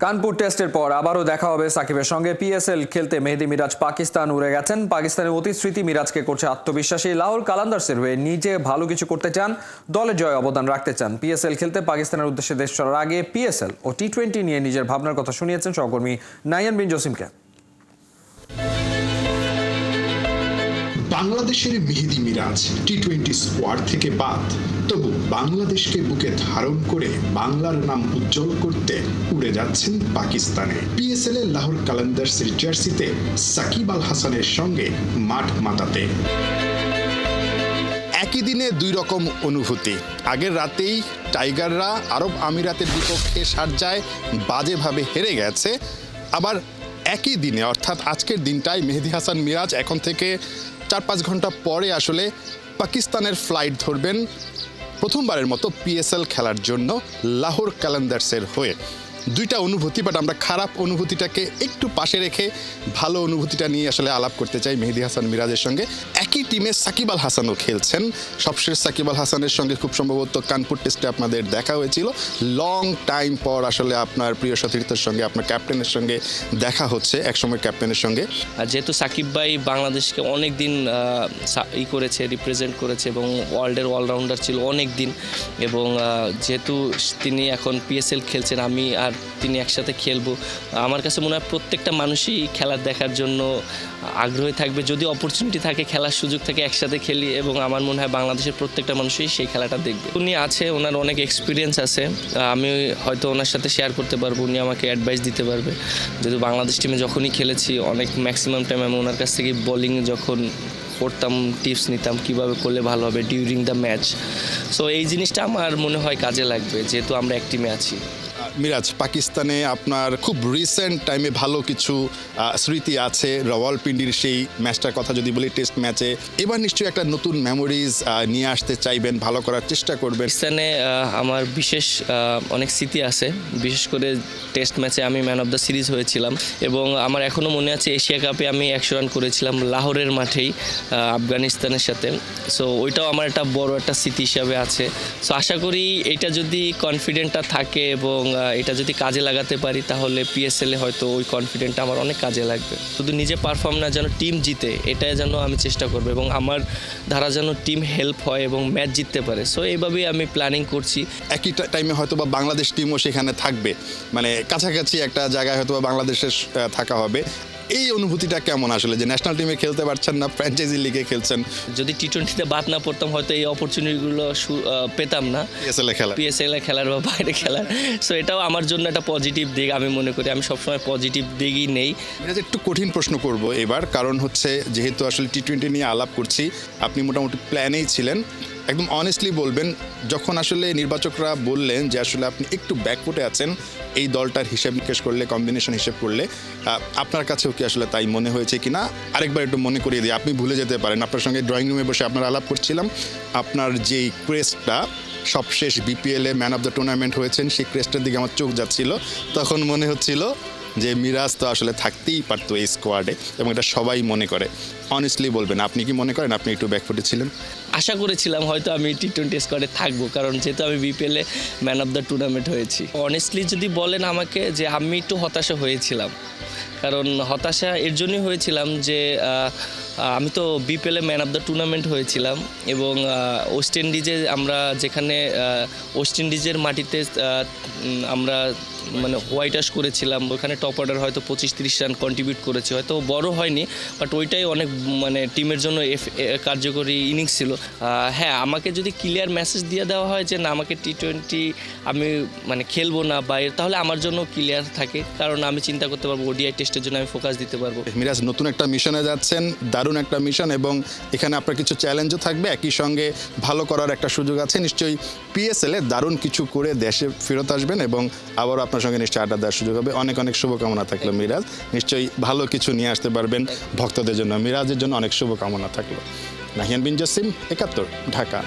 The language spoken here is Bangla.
কানপুর টেস্টের পর আবারও দেখা হবে সাকিবের সঙ্গে। পিএসএল খেলতে মেহেদী মিরাজ পাকিস্তান উড়ে গেছেন। পাকিস্তানের অতীত স্মৃতি মিরাজকে করছে আত্মবিশ্বাসী। লাহোর কালান্দার্সের হয়ে নিজে ভালো কিছু করতে চান, দলের জয় অবদান রাখতে চান। পিএসএল খেলতে পাকিস্তানের উদ্দেশ্যে দেশ ছাড়ার আগে পিএসএল ও টি-20 নিয়ে নিজের ভাবনার কথা শুনিয়েছেন সহকর্মী নাইয়ান বিন জসিমকে। বাংলাদেশের মেহেদী মিরাজ টি-20 স্কোয়াড থেকে বাদ, তবু বাংলাদেশকে বুকে ধারণ করে বাংলার নাম উজ্জ্বল করতে উড়ে যাচ্ছেন পাকিস্তানে। পিএসএল এ লাহোর কালান্দার্সের জার্সিতে সাকিব আল হাসানের সঙ্গে মাঠ মাতাতে। একই দিনে দুই রকম অনুভূতি। আগের রাতেই টাইগাররা আরব আমিরাতের বিপক্ষে শারজায় বাজেভাবে হেরে গেছে। আবার একই দিনে অর্থাৎ আজকের দিনটাই মেহেদী হাসান মিরাজ এখন থেকে 4-5 ঘন্টা পরে আসলে পাকিস্তানের ফ্লাইট ধরবেন প্রথমবারের মতো পিএসএল খেলার জন্য লাহোর কালান্দার্সের হয়ে। দুইটা অনুভূতি, বাট আমরা খারাপ অনুভূতিটাকে একটু পাশে রেখে ভালো অনুভূতিটা নিয়ে আসলে আলাপ করতে চাই মেহেদী হাসান মিরাজের সঙ্গে। একই টিমে সাকিব আল হাসানও খেলছেন। সবশেষ সাকিব আল হাসানের সঙ্গে খুব সম্ভবত কানপুর টেস্টে আপনাদের দেখা হয়েছিল। লং টাইম পর আসলে আপনার প্রিয় সতীর্থের সঙ্গে, আপনার ক্যাপ্টেনের সঙ্গে দেখা হচ্ছে, একসময় ক্যাপ্টেনের সঙ্গে। যেহেতু সাকিব ভাই বাংলাদেশকে অনেক দিন করেছে, রিপ্রেজেন্ট করেছে এবং ওয়ার্ল্ডের অলরাউন্ডার ছিল অনেক দিন, এবং যেহেতু তিনি এখন পিএসএল খেলছেন, আমি আর তিনি একসাথে খেলবো, আমার কাছে মনে হয় প্রত্যেকটা মানুষই খেলা দেখার জন্য আগ্রহী থাকবে। যদি অপরচুনিটি থাকে, খেলার সুযোগ থাকে, একসাথে খেলি, এবং আমার মনে হয় বাংলাদেশের প্রত্যেকটা মানুষই সেই খেলাটা দেখবে। উনি আছে, ওনার অনেক এক্সপিরিয়েন্স আছে, আমি হয়তো ওনার সাথে শেয়ার করতে পারবো, উনি আমাকে অ্যাডভাইস দিতে পারবে। যেহেতু বাংলাদেশ টিমে যখনই খেলেছি অনেক ম্যাক্সিমাম টাইম আমি ওনার কাছ থেকে বোলিং যখন করতাম টিপস নিতাম কীভাবে করলে ভালো হবে ডিউরিং দ্য ম্যাচ। সো এই জিনিসটা আমার মনে হয় কাজে লাগবে, যেহেতু আমরা এক টিমে আছি। মিরাজ, পাকিস্তানে আপনার খুব রিসেন্ট টাইমে ভালো কিছু স্মৃতি আছে। রাওয়ালপিন্ডির সেই ম্যাচটার কথা যদি বলি, টেস্ট ম্যাচে, এবার নিশ্চয়ই একটা নতুন মেমোরিজ নিয়ে আসতে চাইবেন, ভালো করার চেষ্টা করবেন। পাকিস্তানে আমার বিশেষ অনেক স্মৃতি আছে, বিশেষ করে টেস্ট ম্যাচে আমি ম্যান অফ দ্য সিরিজ হয়েছিলাম, এবং আমার এখনও মনে আছে এশিয়া কাপে আমি 100 রান করেছিলাম লাহোরের মাঠেই আফগানিস্তানের সাথে। সো ওইটাও আমার একটা বড় একটা স্মৃতি হিসাবে আছে। সো আশা করি এটা যদি কনফিডেন্টটা থাকে এবং এটা যদি কাজে লাগাতে পারি, তাহলে পিএসএলে হয়তো ওই কনফিডেন্টটা আমার অনেক কাজে লাগবে। শুধু নিজে পারফর্ম না, যেন টিম জিতে, এটাই যেন আমি চেষ্টা করবো, এবং আমার ধারা যেন টিম হেল্প হয় এবং ম্যাচ জিততে পারে। সো এইভাবেই আমি প্ল্যানিং করছি। একই টাইমে হয়তো বা বাংলাদেশ টিমও সেখানে থাকবে, মানে কাছাকাছি একটা জায়গায় হয়তো বা বাংলাদেশের থাকা হবে। এই অনুভূতিটা কেমন আসলে, যে ন্যাশনাল টিমে খেলতে পারছেন না, ফ্র্যাঞ্চাইজি লিগে খেলছেন? যদি টি-20তে বাদ না পড়তাম, হয়তো এই অপরচুনিটিগুলো পেতাম না পিএসএল খেলার বা বাইরে খেলার। সো এটাও আমার জন্য একটা পজিটিভ দিক, আমি মনে করি। আমি সবসময় পজিটিভ দিকই নেই। এটা একটু কঠিন প্রশ্ন করব এবার, কারণ হচ্ছে যেহেতু আসলে টি-20 নিয়ে আলাপ করছি, আপনি মোটামুটি প্ল্যানেই ছিলেন। একদম অনেস্টলি বলবেন, যখন আসলে নির্বাচকরা বললেন যে আসলে আপনি একটু ব্যাকফুটে আছেন এই দলটার হিসেব নিকেশ করলে, কম্বিনেশন হিসেব করলে, আপনার কাছেও কি আসলে তাই মনে হয়েছে কিনা আরেকবার একটু মনে করিয়ে দিই। আপনি ভুলে যেতে পারেন, আপনার সঙ্গে ড্রয়িং রুমে বসে আপনার আলাপ করছিলাম, আপনার যেই ক্রেস্টটা সবশেষ বিপিএলে ম্যান অফ দ্য টুর্নামেন্ট হয়েছেন, সেই ক্রেস্টের দিকে আমার চোখ যাচ্ছিল। তখন মনে হচ্ছিল যে মিরাজ তো আসলে থাকতেই পারতো এই স্কোয়াডে, এবং এটা সবাই মনে করে। অনেস্টলি বলবেন, আপনি কি মনে করেন আপনি একটু ব্যাকফুটে ছিলেন? আশা করেছিলাম হয়তো আমি টি-20 স্কোয়াডে থাকবো, কারণ যেহেতু আমি বিপিএলে ম্যান অফ দ্য টুর্নামেন্ট হয়েছি। অনেস্টলি যদি বলেন আমাকে, যে আমি একটু হতাশা হয়েছিলাম, কারণ হতাশা এর জন্যই হয়েছিলাম যে আমি তো বিপিএলে ম্যান অফ দ্য টুর্নামেন্ট হয়েছিলাম, এবং ওয়েস্ট ইন্ডিজে আমরা যেখানে ওয়েস্ট ইন্ডিজের মাটিতে আমরা মানে হোয়াইট ওয়াশ করেছিলাম, ওখানে টপ অর্ডার হয়তো 25-30 রান কন্ট্রিবিউট করেছে, হয়তো বড় হয়নি, বাট ওইটাই অনেক মানে টিমের জন্য কার্যকরী ইনিংস ছিল। হ্যাঁ, আমাকে যদি ক্লিয়ার মেসেজ দিয়ে দেওয়া হয় যে না, আমাকে টি-20 আমি মানে খেলবো না বাইরে, তাহলে আমার জন্য ক্লিয়ার থাকে, কারণ আমি চিন্তা করতে পারবো ওডিআই টেস্টের জন্য আমি ফোকাস দিতে পারবো। মিরাজ, নতুন একটা মিশনে যাচ্ছেন, দারুণ একটা মিশন, এবং এখানে আপনার কিছু চ্যালেঞ্জও থাকবে, একই সঙ্গে ভালো করার একটা সুযোগ আছে। নিশ্চয়ই পিএসএলে দারুণ কিছু করে দেশে ফেরত আসবেন, এবং আবারও আপনার সঙ্গে নিশ্চয়ই আড্ডা দেওয়ার সুযোগ হবে। অনেক অনেক শুভকামনা থাকলো মিরাজ, নিশ্চয়ই ভালো কিছু নিয়ে আসতে পারবেন ভক্তদের জন্য। মিরাজের জন্য অনেক শুভকামনা থাকলো। নাহিয়ান বিন জসিম, 71, ঢাকা।